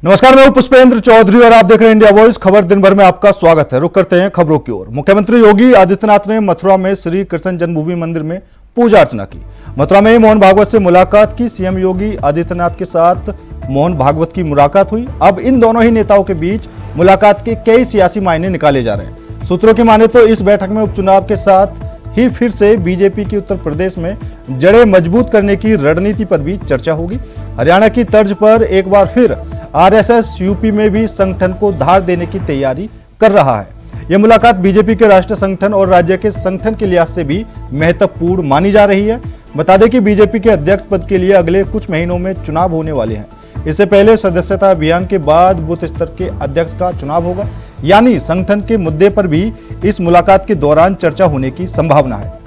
नमस्कार, मैं हूं पुष्पेंद्र चौधरी और आप देख रहे हैं इंडिया वॉइस। खबर दिन भर में आपका स्वागत है। रुक करते हैं खबरों की ओर। मुख्यमंत्री योगी आदित्यनाथ ने मथुरा में श्री कृष्ण जन्मभूमि मंदिर में पूजा अर्चना की। मथुरा में मोहन भागवत से मुलाकात की। सीएम योगी आदित्यनाथ के साथ मोहन भागवत की मुलाकात हुई। अब इन दोनों ही नेताओं के बीच मुलाकात के कई सियासी मायने निकाले जा रहे हैं। सूत्रों की माने तो इस बैठक में उपचुनाव के साथ ही फिर से बीजेपी की उत्तर प्रदेश में जड़ें मजबूत करने की रणनीति पर भी चर्चा होगी। हरियाणा की तर्ज पर एक बार फिर आरएसएस यूपी में भी संगठन को धार देने की तैयारी कर रहा है। यह मुलाकात बीजेपी के राष्ट्रीय संगठन और राज्य के संगठन के लिहाज से भी महत्वपूर्ण मानी जा रही है। बता दें कि बीजेपी के अध्यक्ष पद के लिए अगले कुछ महीनों में चुनाव होने वाले हैं। इससे पहले सदस्यता अभियान के बाद बूथ स्तर के अध्यक्ष का चुनाव होगा, यानी संगठन के मुद्दे पर भी इस मुलाकात के दौरान चर्चा होने की संभावना है।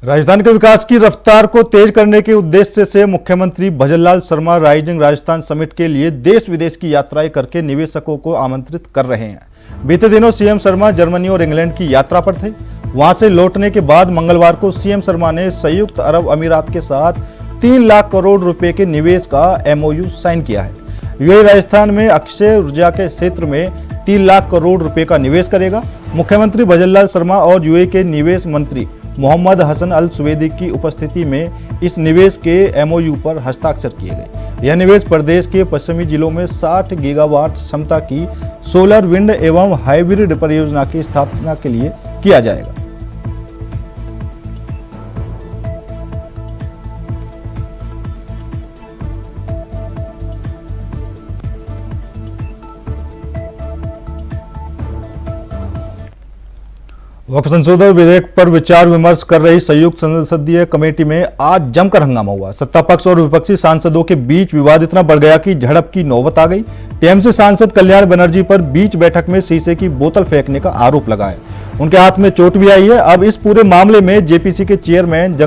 राजस्थान के विकास की रफ्तार को तेज करने के उद्देश्य से मुख्यमंत्री भजनलाल शर्मा राइजिंग राजस्थान समिट के लिए देश विदेश की यात्राएं करके निवेशकों को आमंत्रित कर रहे हैं। बीते दिनों सीएम शर्मा जर्मनी और इंग्लैंड की यात्रा पर थे। वहां से लौटने के बाद मंगलवार को सीएम शर्मा ने संयुक्त अरब अमीरात के साथ 3 लाख करोड़ रुपए के निवेश का MOU साइन किया है। यूएई राजस्थान में अक्षय ऊर्जा के क्षेत्र में 3 लाख करोड़ रुपए का निवेश करेगा। मुख्यमंत्री भजनलाल शर्मा और यूएई के निवेश मंत्री मोहम्मद हसन अल सुवेदी की उपस्थिति में इस निवेश के MOU पर हस्ताक्षर किए गए। यह निवेश प्रदेश के पश्चिमी जिलों में 60 गीगावाट क्षमता की सोलर, विंड एवं हाइब्रिड परियोजना की स्थापना के लिए किया जाएगा। वक्फ संशोधन विधेयक पर विचार विमर्श कर रही संयुक्त संसदीय कमेटी में आज जमकर हंगामा हुआ। सत्ता पक्ष और विपक्षी सांसदों के बीच विवाद इतना बढ़ गया कि झड़प की नौबत आ गई। टीएमसी सांसद कल्याण बनर्जी पर बीच बैठक में शीशे की बोतल फेंकने का आरोप लगा है। उनके हाथ में चोट भी आई है। अब इस पूरे मामले में जेपीसी के चेयरमैन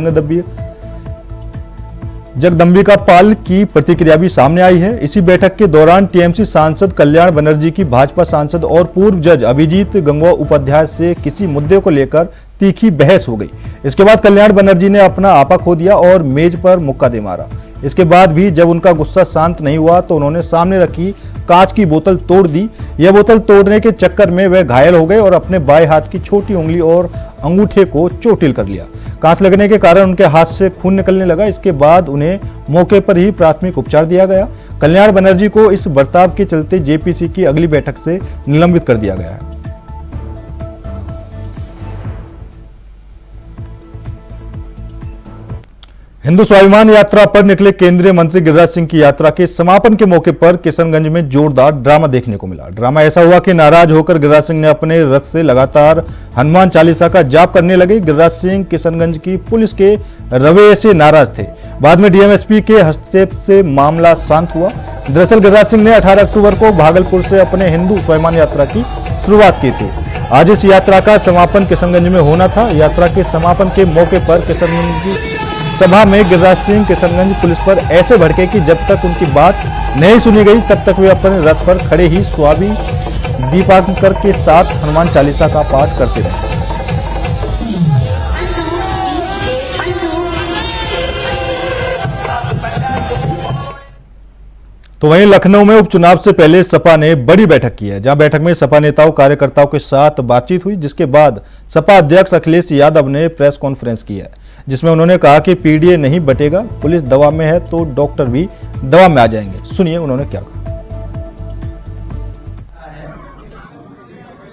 जगदम्बिका पाल की प्रतिक्रिया भी सामने आई है। इसी बैठक के दौरान टीएमसी सांसद कल्याण बनर्जी की भाजपा सांसद और पूर्व जज अभिजीत गंगवा उपाध्याय से किसी मुद्दे को लेकर तीखी बहस हो गई। इसके बाद कल्याण बनर्जी ने अपना आपा खो दिया और मेज पर मुक्का दे मारा। इसके बाद भी जब उनका गुस्सा शांत नहीं हुआ तो उन्होंने सामने रखी कांच की बोतल तोड़ दी। यह बोतल तोड़ने के चक्कर में वह घायल हो गए और अपने बाएं हाथ की छोटी उंगली और अंगूठे को चोटिल कर लिया। कांच लगने के कारण उनके हाथ से खून निकलने लगा। इसके बाद उन्हें मौके पर ही प्राथमिक उपचार दिया गया। कल्याण बनर्जी को इस बर्ताव के चलते जेपीसी की अगली बैठक से निलंबित कर दिया गया है। हिंदू स्वाभिमान यात्रा पर निकले केंद्रीय मंत्री गिरिराज सिंह की यात्रा के समापन के मौके पर किशनगंज में जोरदार ड्रामा देखने को मिला। ड्रामा ऐसा हुआ कि नाराज होकर गिरिराज सिंह ने अपने रथ से लगातार हनुमान चालीसा का जाप करने लगे। गिरिराज सिंह किशनगंज की पुलिस के रवैये से नाराज थे। बाद में डीएमएसपी के हस्तक्षेप से मामला शांत हुआ। दरअसल गिरिराज सिंह ने 18 अक्टूबर को भागलपुर से अपने हिंदू स्वाभिमान यात्रा की शुरुआत की थी। आज इस यात्रा का समापन किशनगंज में होना था। यात्रा के समापन के मौके पर किशनगंज की सभा में गिरिराज सिंह किशनगंज पुलिस पर ऐसे भड़के कि जब तक उनकी बात नहीं सुनी गई तब तक वे अपने रथ पर खड़े ही स्वामी दीपांकर के साथ हनुमान चालीसा का पाठ करते रहे। तो वहीं लखनऊ में उपचुनाव से पहले सपा ने बड़ी बैठक की है, जहां बैठक में सपा नेताओं कार्यकर्ताओं के साथ बातचीत हुई, जिसके बाद सपा अध्यक्ष अखिलेश यादव ने प्रेस कॉन्फ्रेंस की है, जिसमें उन्होंने कहा कि पीडीए नहीं बटेगा, पुलिस दवा में है तो डॉक्टर भी दवा में आ जाएंगे। सुनिए उन्होंने क्या कहा।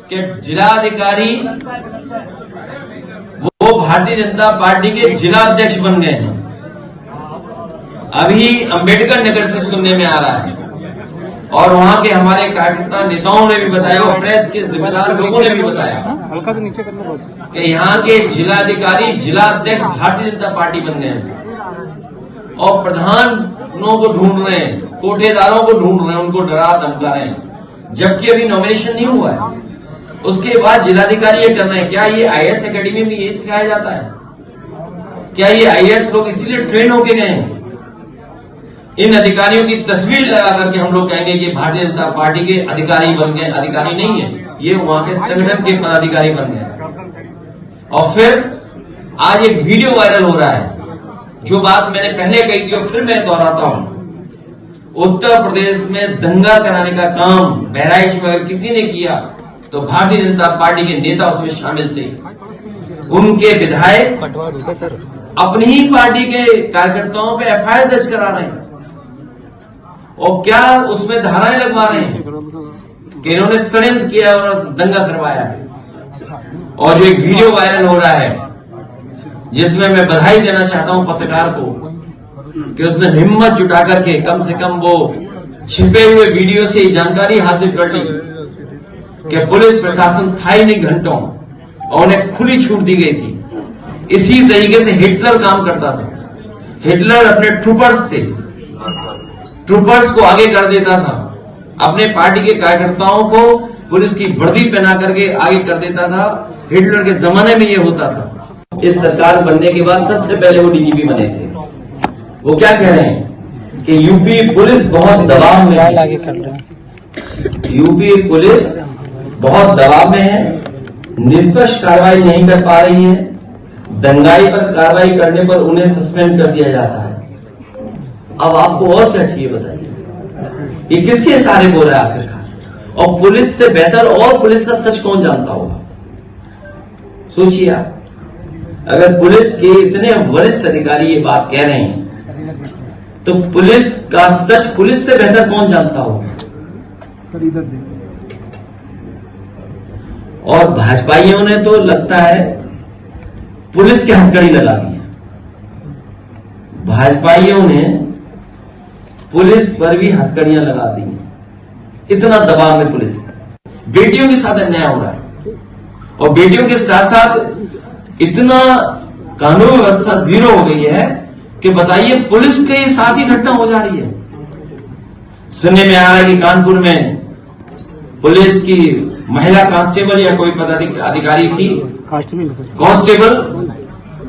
कि जिलाधिकारी वो भारतीय जनता पार्टी के जिला अध्यक्ष बन गए हैं। अभी अंबेडकर नगर से सुनने में आ रहा है और वहां के हमारे कार्यकर्ता नेताओं ने भी बताया और प्रेस के जिम्मेदार लोगों ने भी बताया हल्का से नीचे करना कि यहाँ के जिलाधिकारी जिला अध्यक्ष भारतीय जनता पार्टी बन गए हैं और प्रधानों को ढूंढ रहे हैं, कोटेदारों को ढूंढ रहे हैं, उनको डरा धमका रहे हैं, जबकि अभी नॉमिनेशन नहीं हुआ है। उसके बाद जिलाधिकारी ये कर रहे हैं। क्या ये IAS एकेडमी में ये सिखाया जाता है? क्या ये IAS लोग इसीलिए ट्रेन होके गए हैं? इन अधिकारियों की तस्वीर लगा करके हम लोग कहेंगे कि भारतीय जनता पार्टी के अधिकारी बन गए। अधिकारी नहीं है, ये वहां के संगठन के पदाधिकारी बन गए। और फिर आज एक वीडियो वायरल हो रहा है, जो बात मैंने पहले कही थी और फिर मैं दोहराता हूं। उत्तर प्रदेश में दंगा कराने का काम बहराइच में अगर किसी ने किया तो भारतीय जनता पार्टी के नेता उसमें शामिल थे। उनके विधायक अपनी ही पार्टी के कार्यकर्ताओं पे एफआईआर दर्ज करा रहे हैं और क्या उसमें धाराएं लगवा रहे हैं कि इन्होंने षड्यंत्र किया और दंगा करवाया है। और जो एक वीडियो वायरल हो रहा है जिसमें मैं बधाई देना चाहता हूं पत्रकार को कि उसने हिम्मत जुटा करके कम से कम वो छिपे हुए वीडियो से जानकारी हासिल कर ली कि पुलिस प्रशासन था ही नहीं घंटों और उन्हें खुली छूट दी गई थी। इसी तरीके से हिटलर काम करता था। हिटलर अपने ट्रूपर्स को आगे कर देता था, अपने पार्टी के कार्यकर्ताओं को पुलिस की वर्दी पहना करके आगे कर देता था। हिटलर के जमाने में ये होता था। इस सरकार बनने के बाद सबसे पहले वो डीजीपी बने थे। वो क्या कह रहे हैं कि यूपी पुलिस बहुत दबाव में है, यूपी पुलिस बहुत दबाव में है, निष्पक्ष कार्रवाई नहीं कर पा रही है, दंगाई पर कार्रवाई करने पर उन्हें सस्पेंड कर दिया जाता है। अब आपको और क्या चाहिए बताइए, ये किसके सहारे बोल रहा है आखिरकार? और पुलिस से बेहतर और पुलिस का सच कौन जानता होगा? सोचिए आप, अगर पुलिस के इतने वरिष्ठ अधिकारी ये बात कह रहे हैं तो पुलिस का सच पुलिस से बेहतर कौन जानता होगा? और भाजपाइयों ने तो लगता है पुलिस के हथकड़ी लगा दी है। भाजपाइयों ने पुलिस पर भी हथकड़ियां लगा दी हैं। इतना दबाव में पुलिस है। बेटियों के साथ अन्याय हो रहा है और बेटियों के साथ साथ इतना कानून व्यवस्था जीरो हो गई है कि बताइए पुलिस के साथ ही घटना हो जा रही है। सुनने में आ रहा है कि कानपुर में पुलिस की महिला कांस्टेबल या कोई पदाधिकारी थी, कांस्टेबल,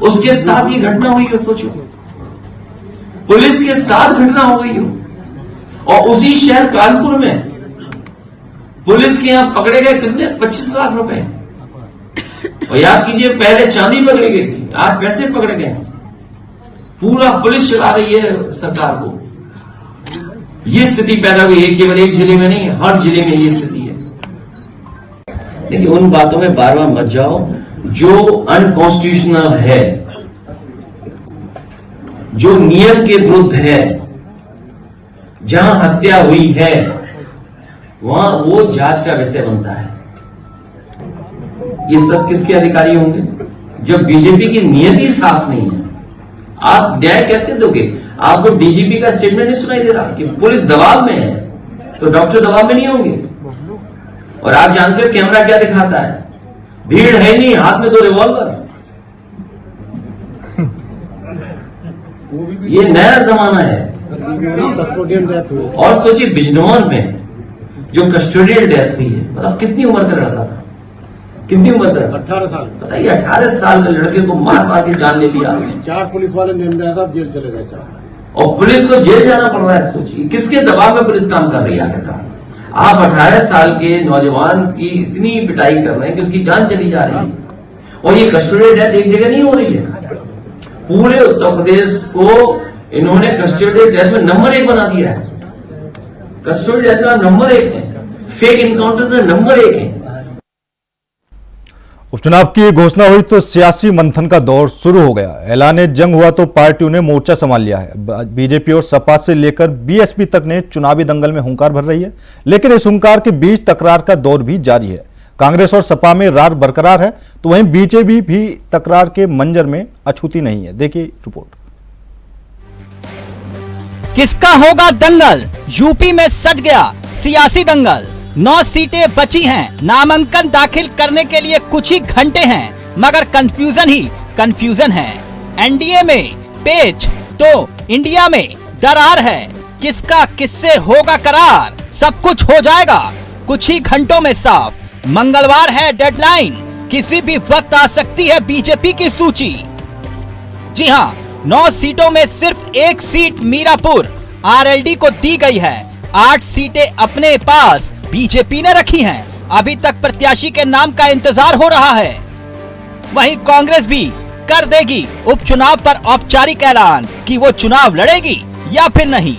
उसके साथ ही घटना हुई हो। सोचो, पुलिस के साथ घटना हो गई हो और उसी शहर कानपुर में पुलिस के यहां पकड़े गए कितने 25 लाख रुपए। और याद कीजिए पहले चांदी पकड़ी गई थी, आज पैसे पकड़े गए। पूरा पुलिस चला रही है सरकार को। ये स्थिति पैदा हुई है, केवल एक जिले में नहीं, हर जिले में ये स्थिति है। देखिए उन बातों में बार बार मत जाओ जो अनकॉन्स्टिट्यूशनल है, जो नियम के विरुद्ध है। जहां हत्या हुई है वहां वो जांच का विषय बनता है। ये सब किसके अधिकारी होंगे? जब बीजेपी की नियति साफ नहीं है, आप न्याय कैसे दोगे? आपको डीजीपी का स्टेटमेंट नहीं सुनाई दे रहा कि पुलिस दबाव में है, तो डॉक्टर दबाव में नहीं होंगे। और आप जानते हो कैमरा क्या दिखाता है? भीड़ है नहीं, हाथ में 2 रिवॉल्वर। ये नया जमाना है। और सोचिए बिजनौर में जो कस्टोडियल डेथ हुई है, मतलब कितनी उम्र का लड़का था? कितनी उम्र का? 18 साल। बताइए 18 साल के लड़के को मार मार के जान ले लिया आपने। 4 पुलिस वाले जेल चले गए 4। और पुलिस को जेल जाना पड़ रहा है। सोचिए किसके दबाव में पुलिस काम कर रही है आखिरकार। आप 18 साल के नौजवान की इतनी पिटाई कर रहे हैं कि उसकी जान चली जा रही है। और ये कस्टोडियल डेथ एक जगह नहीं हो रही है, पूरे उत्तर प्रदेश को इन्होंने कस्टोडियल डेथ में नंबर 1 बना दिया है। कस्टोडियल डेथ में नंबर 1 है, फेक इनकाउंटर में नंबर 1 है। उपचुनाव की घोषणा हुई तो सियासी मंथन का दौर शुरू हो गया। ऐलान जंग हुआ तो पार्टियों ने मोर्चा संभाल लिया है। बीजेपी और सपा से लेकर बीएसपी तक ने चुनावी दंगल में हुंकार भर रही है, लेकिन इस हुंकार के बीच तकरार का दौर भी जारी है। कांग्रेस और सपा में रार बरकरार है तो वहीं बीजेपी भी तकरार के मंजर में अछूती नहीं है। देखिए रिपोर्ट। किसका होगा दंगल? यूपी में सज गया सियासी दंगल। 9 सीटें बची हैं। नामांकन दाखिल करने के लिए कुछ ही घंटे हैं, मगर कंफ्यूजन ही कंफ्यूजन है। एनडीए में पेच तो इंडिया में दरार है। किसका किससे होगा करार? सब कुछ हो जाएगा कुछ ही घंटों में साफ। मंगलवार है डेडलाइन, किसी भी वक्त आ सकती है बीजेपी की सूची। जी हां, 9 सीटों में सिर्फ एक सीट मीरापुर आरएलडी को दी गई है। 8 सीटें अपने पास बीजेपी ने रखी हैं। अभी तक प्रत्याशी के नाम का इंतजार हो रहा है। वहीं कांग्रेस भी कर देगी उपचुनाव पर औपचारिक ऐलान कि वो चुनाव लड़ेगी या फिर नहीं।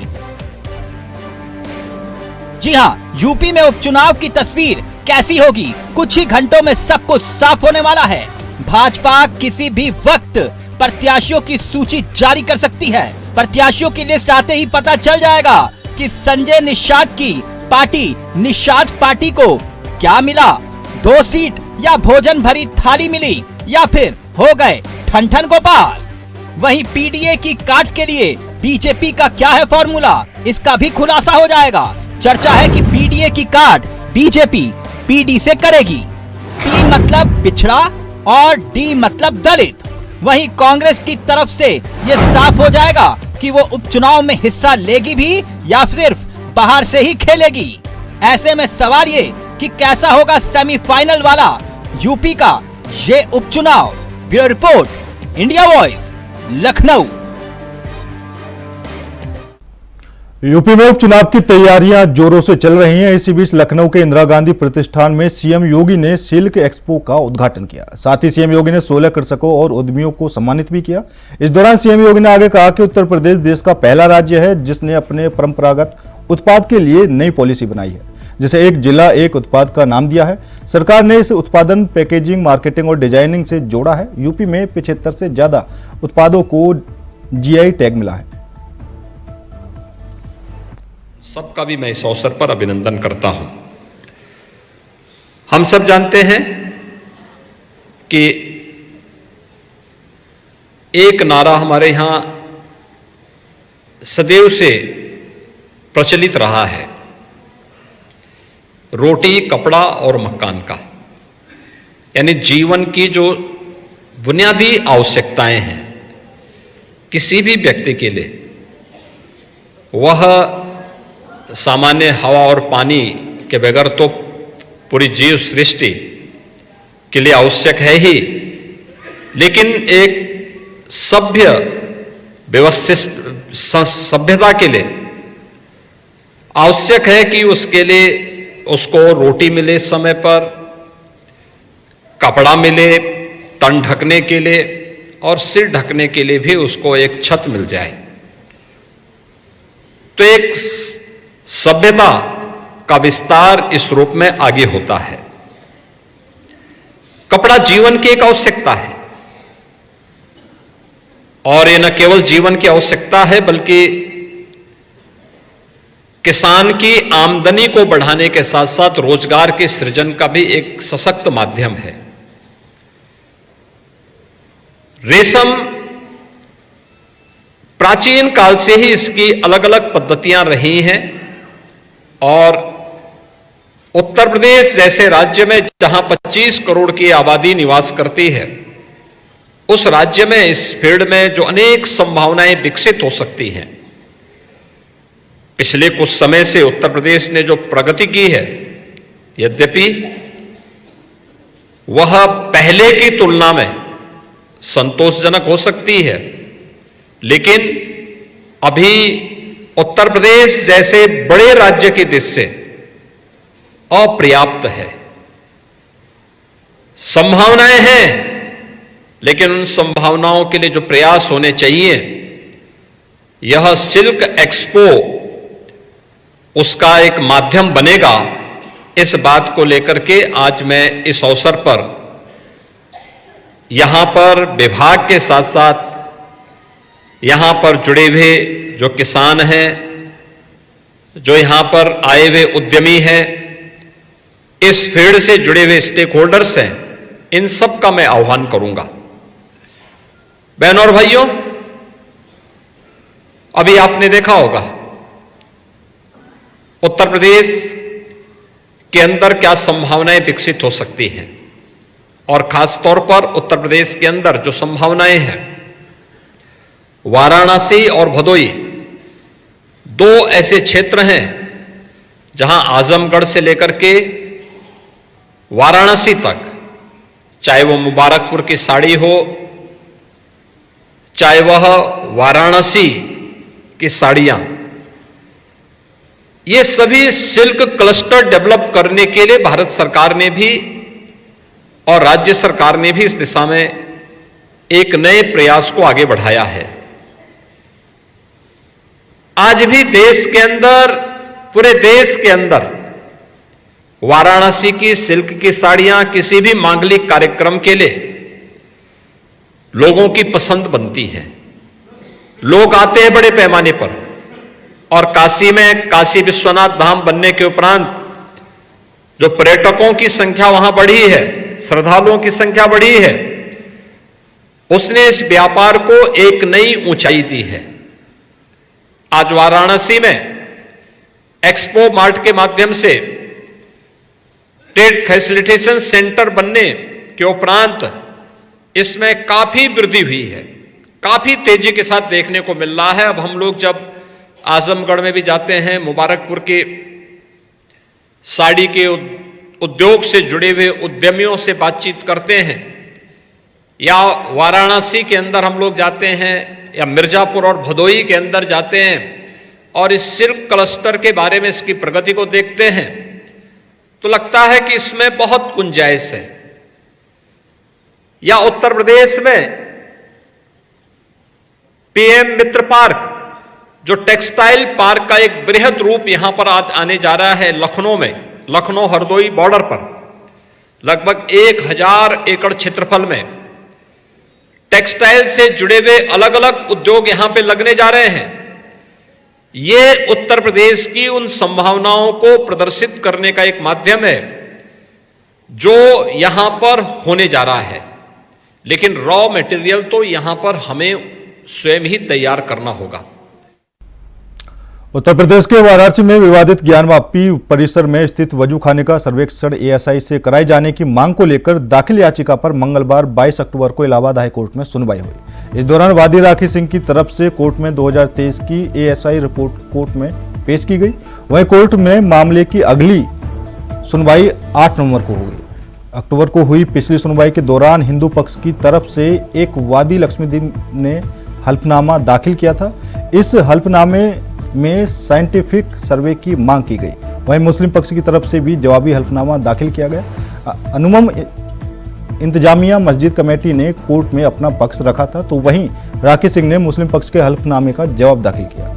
जी हां, यूपी में उपचुनाव की तस्वीर कैसी होगी, कुछ ही घंटों में सब कुछ साफ होने वाला है। भाजपा किसी भी वक्त प्रत्याशियों की सूची जारी कर सकती है। प्रत्याशियों की लिस्ट आते ही पता चल जाएगा कि संजय निषाद की पार्टी निषाद पार्टी को क्या मिला, 2 सीट या भोजन भरी थाली मिली या फिर हो गए ठन गोपाल। वहीं पीडीए की काट के लिए बीजेपी का क्या है फॉर्मूला, इसका भी खुलासा हो जाएगा। चर्चा है कि पीडीए की काट बीजेपी पीडी से करेगी। पी मतलब पिछड़ा और डी मतलब दलित। वहीं कांग्रेस की तरफ से ये साफ हो जाएगा कि वो उपचुनाव में हिस्सा लेगी भी या सिर्फ बाहर से ही खेलेगी। ऐसे में सवाल ये कि कैसा होगा सेमीफाइनल वाला यूपी का ये उपचुनाव। Bureau report, India voice, Lucknow. UP में उपचुनाव की तैयारियां जोरों से चल रही हैं। इसी बीच लखनऊ के इंदिरा गांधी प्रतिष्ठान में सीएम योगी ने सिल्क एक्सपो का उद्घाटन किया। साथ ही सीएम योगी ने 16 कृषकों और उद्यमियों को सम्मानित भी किया। इस दौरान सीएम योगी ने आगे कहा कि उत्तर प्रदेश देश का पहला राज्य है जिसने अपने परंपरागत उत्पाद के लिए नई पॉलिसी बनाई है, जिसे एक जिला एक उत्पाद का नाम दिया है। सरकार ने इसे उत्पादन, पैकेजिंग, मार्केटिंग और डिजाइनिंग से जोड़ा है। यूपी में 75 से ज्यादा उत्पादों को जीआई टैग मिला है। सबका भी मैं इस अवसर पर अभिनंदन करता हूं। हम सब जानते हैं कि एक नारा हमारे यहां सदैव से प्रचलित रहा है, रोटी, कपड़ा और मकान का। यानी जीवन की जो बुनियादी आवश्यकताएं हैं किसी भी व्यक्ति के लिए, वह सामान्य हवा और पानी के बगैर तो पूरी जीव सृष्टि के लिए आवश्यक है ही, लेकिन एक सभ्य व्यवस्थित सभ्यता के लिए आवश्यक है कि उसके लिए उसको रोटी मिले समय पर, कपड़ा मिले तन ढकने के लिए, और सिर ढकने के लिए भी उसको एक छत मिल जाए। तो एक सभ्यता का विस्तार इस रूप में आगे होता है। कपड़ा जीवन की एक आवश्यकता है, और ये न केवल जीवन की आवश्यकता है बल्कि किसान की आमदनी को बढ़ाने के साथ साथ रोजगार के सृजन का भी एक सशक्त माध्यम है। रेशम प्राचीन काल से ही इसकी अलग अलग पद्धतियां रही हैं, और उत्तर प्रदेश जैसे राज्य में जहां 25 करोड़ की आबादी निवास करती है, उस राज्य में इस फील्ड में जो अनेक संभावनाएं विकसित हो सकती हैं। पिछले कुछ समय से उत्तर प्रदेश ने जो प्रगति की है, यद्यपि वह पहले की तुलना में संतोषजनक हो सकती है, लेकिन अभी उत्तर प्रदेश जैसे बड़े राज्य की दृष्टि से अपर्याप्त है। संभावनाएं हैं, लेकिन उन संभावनाओं के लिए जो प्रयास होने चाहिए, यह सिल्क एक्सपो उसका एक माध्यम बनेगा। इस बात को लेकर के आज मैं इस अवसर पर यहां पर विभाग के साथ साथ यहां पर जुड़े हुए जो किसान हैं, जो यहां पर आए हुए उद्यमी हैं, इस फील्ड से जुड़े हुए स्टेक होल्डर्स हैं, इन सब का मैं आह्वान करूंगा। बहनों और भाइयों, अभी आपने देखा होगा उत्तर प्रदेश के अंदर क्या संभावनाएं विकसित हो सकती हैं, और खास तौर पर उत्तर प्रदेश के अंदर जो संभावनाएं हैं, वाराणसी और भदोई 2 ऐसे क्षेत्र हैं जहां आजमगढ़ से लेकर के वाराणसी तक, चाहे वो मुबारकपुर की साड़ी हो, चाहे वह वाराणसी की साड़ियां, ये सभी सिल्क क्लस्टर डेवलप करने के लिए भारत सरकार ने भी और राज्य सरकार ने भी इस दिशा में एक नए प्रयास को आगे बढ़ाया है। आज भी देश के अंदर, पूरे देश के अंदर वाराणसी की सिल्क की साड़ियां किसी भी मांगलिक कार्यक्रम के लिए लोगों की पसंद बनती हैं। लोग आते हैं बड़े पैमाने पर, और काशी में काशी विश्वनाथ धाम बनने के उपरांत जो पर्यटकों की संख्या वहां बढ़ी है, श्रद्धालुओं की संख्या बढ़ी है, उसने इस व्यापार को एक नई ऊंचाई दी है। आज वाराणसी में एक्सपो मार्ट के माध्यम से ट्रेड फैसिलिटेशन सेंटर बनने के उपरांत इसमें काफी वृद्धि हुई है, काफी तेजी के साथ देखने को मिल रहा है। अब हम लोग जब आजमगढ़ में भी जाते हैं, मुबारकपुर के साड़ी के उद्योग से जुड़े हुए उद्यमियों से बातचीत करते हैं, या वाराणसी के अंदर हम लोग जाते हैं, या मिर्जापुर और भदोई के अंदर जाते हैं और इस सिल्क क्लस्टर के बारे में इसकी प्रगति को देखते हैं, तो लगता है कि इसमें बहुत गुंजाइश है। या उत्तर प्रदेश में पीएम मित्र पार्क, जो टेक्सटाइल पार्क का एक बृहद रूप यहां पर आज आने जा रहा है लखनऊ में, लखनऊ हरदोई बॉर्डर पर लगभग 1000 एकड़ क्षेत्रफल में टेक्सटाइल से जुड़े हुए अलग अलग उद्योग यहां पे लगने जा रहे हैं। ये उत्तर प्रदेश की उन संभावनाओं को प्रदर्शित करने का एक माध्यम है जो यहां पर होने जा रहा है, लेकिन रॉ मटेरियल तो यहां पर हमें स्वयं ही तैयार करना होगा। उत्तर प्रदेश के वाराणसी में विवादित ज्ञानवापी परिसर में स्थित वजूखाने का सर्वेक्षण एएसआई से कराए जाने की मांग को लेकर दाखिल याचिका पर मंगलवार 22 अक्टूबर को इलाहाबाद हाईकोर्ट में सुनवाई हुई। इस दौरान वादी राखी सिंह की तरफ से कोर्ट में 2023 की एएसआई रिपोर्ट कोर्ट में पेश की गई। वहीं कोर्ट में मामले की अगली सुनवाई 8 नवंबर को होगी। अक्टूबर को हुई पिछली सुनवाई के दौरान हिंदू पक्ष की तरफ से एक वादी लक्ष्मीदीन ने हल्फनामा दाखिल किया था। इस हल्फनामे में साइंटिफिक सर्वे की मांग की गई। वहीं मुस्लिम पक्ष की तरफ से भी जवाबी हल्फनामा दाखिल किया गया। अनुमम इंतजामिया मस्जिद कमेटी ने कोर्ट में अपना पक्ष रखा था, तो वहीं राखी सिंह ने मुस्लिम पक्ष के हल्फनामे का जवाब दाखिल किया।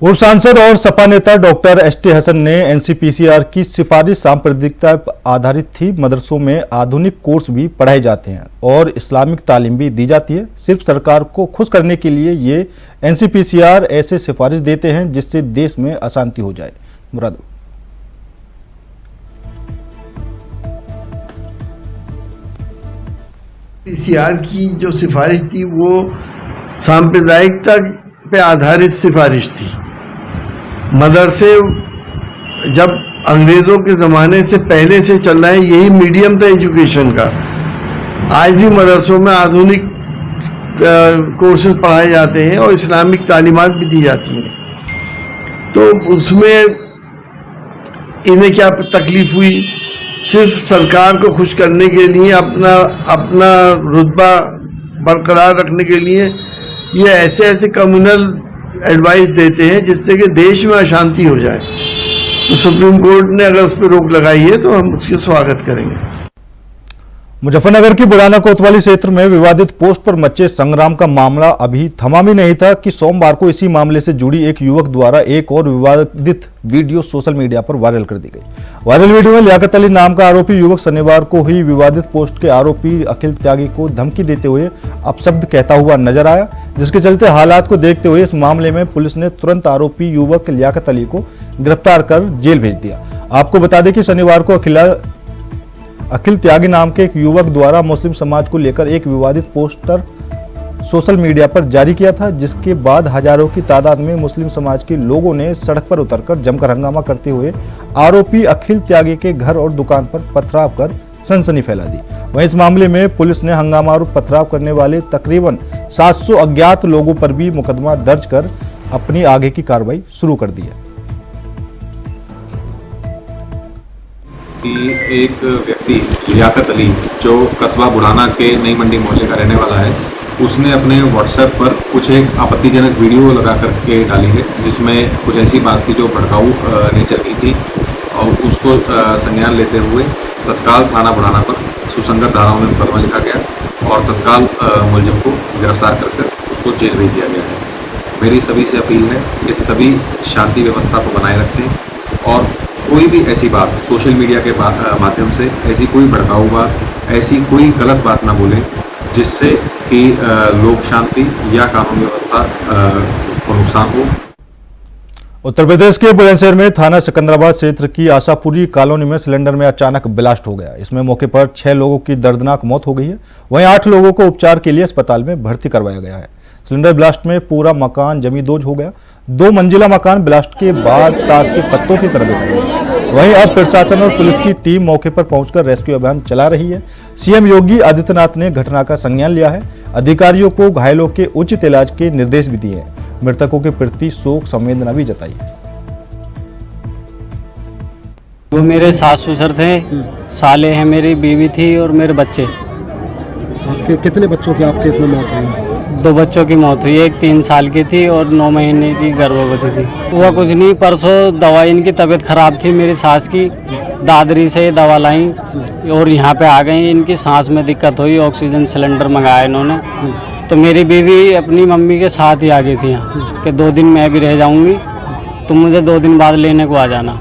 पूर्व सांसद और सपा नेता डॉक्टर एसटी हसन ने एनसीपीसीआर की सिफारिश सांप्रदायिकता आधारित थी। मदरसों में आधुनिक कोर्स भी पढ़ाए जाते हैं और इस्लामिक तालीम भी दी जाती है। सिर्फ सरकार को खुश करने के लिए ये एनसीपीसीआर ऐसे सिफारिश देते हैं जिससे देश में अशांति हो जाए। मुराद पीसीआर की जो सिफारिश थी वो सांप्रदायिकता पे आधारित सिफारिश थी। मदरसे जब अंग्रेजों के ज़माने से पहले से चल रहा है, यही मीडियम था एजुकेशन का। आज भी मदरसों में आधुनिक कोर्सेज पढ़ाए जाते हैं और इस्लामिक तालीमात भी दी जाती हैं। तो उसमें इन्हें क्या तकलीफ हुई? सिर्फ सरकार को खुश करने के लिए, अपना रुतबा बरकरार रखने के लिए ये ऐसे कम्युनल एडवाइस देते हैं जिससे कि देश में अशांति हो जाए। तो सुप्रीम कोर्ट ने अगर उस पर रोक लगाई है तो हम उसका स्वागत करेंगे। मुजफ्फरनगर की बुढ़ाना कोतवाली क्षेत्र में विवादित पोस्ट पर मचे संग्राम का मामला अभी थमा भी नहीं था कि सोमवार को इसी मामले से जुड़ी एक युवक द्वारा एक और विवादित वीडियो सोशल मीडिया पर वायरल कर दी गई। वायरल वीडियो में लियाकत अली नाम का आरोपी युवक शनिवार को हुई विवादित पोस्ट के आरोपी अखिल त्यागी को धमकी देते हुए अपशब्द कहता हुआ नजर आया, जिसके चलते हालात को देखते हुए इस मामले में पुलिस ने तुरंत आरोपी युवक लियाकत अली को गिरफ्तार कर जेल भेज दिया। आपको बता दें कि शनिवार को अखिल त्यागी नाम के एक युवक द्वारा मुस्लिम समाज को लेकर एक विवादित पोस्टर सोशल मीडिया पर जारी किया था, जिसके बाद हजारों की तादाद में मुस्लिम समाज के लोगों ने सड़क पर उतरकर जमकर हंगामा करते हुए आरोपी अखिल त्यागी के घर और दुकान पर पथराव कर सनसनी फैला दी। वहीं इस मामले में पुलिस ने हंगामा और पथराव करने वाले तकरीबन 700 अज्ञात लोगों पर भी मुकदमा दर्ज कर अपनी आगे की कार्रवाई शुरू कर दी है। कि एक व्यक्ति लियाकत अली जो कस्बा बुढ़ाना के नई मंडी मोहल्ले का रहने वाला है, उसने अपने व्हाट्सएप पर कुछ एक आपत्तिजनक वीडियो लगा करके डाली है जिसमें कुछ ऐसी बात थी जो भड़काऊ नेचर की थी और उसको संज्ञान लेते हुए तत्काल थाना बुढ़ाना पर सुसंगत धाराओं में मुकदमा लिखा गया और तत्काल मुलजिम को गिरफ्तार कर उसको जेल भेज दिया गया है। मेरी सभी से अपील है कि सभी शांति व्यवस्था को बनाए रखें और कोई भी ऐसी बात सोशल मीडिया के माध्यम से ऐसी कोई भड़काऊ बात, ऐसी कोई गलत बात ना बोलें जिससे कि लोक शांति या कानून व्यवस्था को नुकसान हो। उत्तर प्रदेश के बुलंदशहर में थाना सिकंदराबाद क्षेत्र की आशापुरी कॉलोनी में सिलेंडर में अचानक ब्लास्ट हो गया। इसमें मौके पर 6 लोगों की दर्दनाक मौत हो गई है, वहीं 8 लोगों को उपचार के लिए अस्पताल में भर्ती करवाया गया है। सिलेंडर ब्लास्ट में पूरा मकान जमींदोज हो गया। 2 मंजिला मकान ब्लास्ट के बाद ताश के पत्तों की तरह बिखर गया। वहीं अब प्रशासन और पुलिस की टीम मौके पर पहुंचकर रेस्क्यू अभियान चला रही है। सीएम योगी आदित्यनाथ ने घटना का संज्ञान लिया है। अधिकारियों को घायलों के उचित इलाज के निर्देश भी दिए हैं। मृतकों के प्रति शोक संवेदना भी जताई है। वो मेरे सास ससुर थे, साले हैं, मेरी बीवी थी और मेरे बच्चे। आपके कितने बच्चों की आपके इसमें मौत हुई? 2 बच्चों की मौत हुई, एक 3 साल की थी और 9 महीने की गर्भवती थी। हुआ कुछ नहीं, परसों दवाई इनकी तबीयत खराब थी मेरी सास की, दादरी से दवा लाई और यहाँ पे आ गई। इनकी सांस में दिक्कत हुई, ऑक्सीजन सिलेंडर मंगाया इन्होंने। तो मेरी बीवी अपनी मम्मी के साथ ही आ गई थी यहाँ कि 2 दिन मैं भी रह जाऊँगी, तुम मुझे 2 दिन बाद लेने को आ जाना।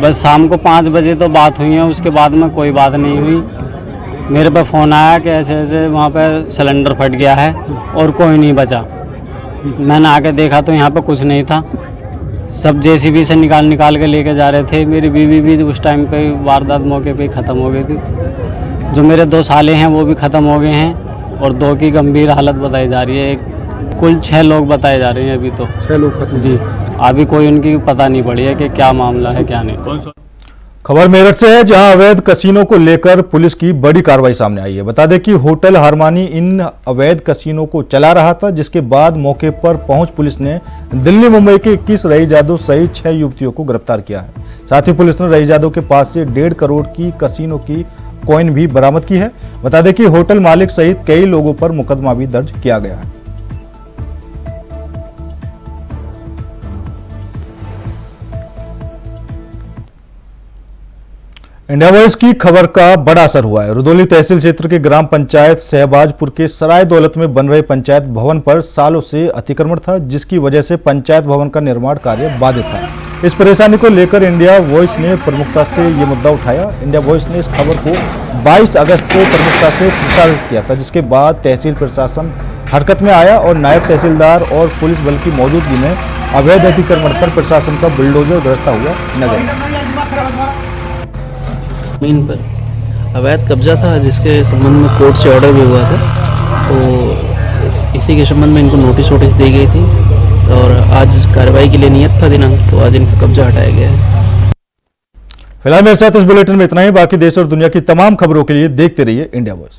बस शाम को 5 बजे तो बात हुई है, उसके बाद में कोई बात नहीं हुई। मेरे पे फ़ोन आया कि ऐसे ऐसे वहाँ पे सिलेंडर फट गया है और कोई नहीं बचा। मैंने आके देखा तो यहाँ पे कुछ नहीं था, सब जेसीबी से निकाल के लेके जा रहे थे। मेरी बीवी भी उस टाइम पे वारदात मौके पे ख़त्म हो गई थी। जो मेरे 2 साले हैं वो भी ख़त्म हो गए हैं और 2 की गंभीर हालत बताई जा रही है। कुल 6 लोग बताए जा रहे हैं अभी तो। 6 लोग खत्म जी, अभी कोई उनकी पता नहीं पड़ी है कि क्या मामला है क्या नहीं। खबर मेरठ से है, जहां अवैध कसीनो को लेकर पुलिस की बड़ी कार्रवाई सामने आई है। बता दें कि होटल हारमानी इन अवैध कसीनो को चला रहा था, जिसके बाद मौके पर पहुंच पुलिस ने दिल्ली मुंबई के 21 रईस यादव सहित 6 युवतियों को गिरफ्तार किया है। साथ ही पुलिस ने रईस यादव के पास से 1.5 करोड़ की कसीनो की कॉइन भी बरामद की है। बता दें कि होटल मालिक सहित कई लोगों पर मुकदमा भी दर्ज किया गया है। इंडिया वॉइस की खबर का बड़ा असर हुआ है। रुदौली तहसील क्षेत्र के ग्राम पंचायत सहबाजपुर के सराय दौलत में बन रहे पंचायत भवन पर सालों से अतिक्रमण था, जिसकी वजह से पंचायत भवन का निर्माण कार्य बाधित था। इस परेशानी को लेकर इंडिया वॉइस ने प्रमुखता से ये मुद्दा उठाया। इंडिया वॉइस ने इस खबर को 22 अगस्त को प्रमुखता से प्रसारित किया था, जिसके बाद तहसील प्रशासन हरकत में आया और नायब तहसीलदार और पुलिस बल की मौजूदगी में अवैध अतिक्रमण पर प्रशासन का बुलडोजर गरजता हुआ नजर आया। जमीन पर अवैध कब्जा था, जिसके संबंध में कोर्ट से ऑर्डर भी हुआ था। तो इसी के संबंध में इनको नोटिस दी गई थी और आज कार्रवाई के लिए नियत था दिनांक, तो आज इनका कब्जा हटाया गया है। फिलहाल मेरे साथ इस बुलेटिन में इतना ही। बाकी देश और दुनिया की तमाम खबरों के लिए देखते रहिए इंडिया वॉइस।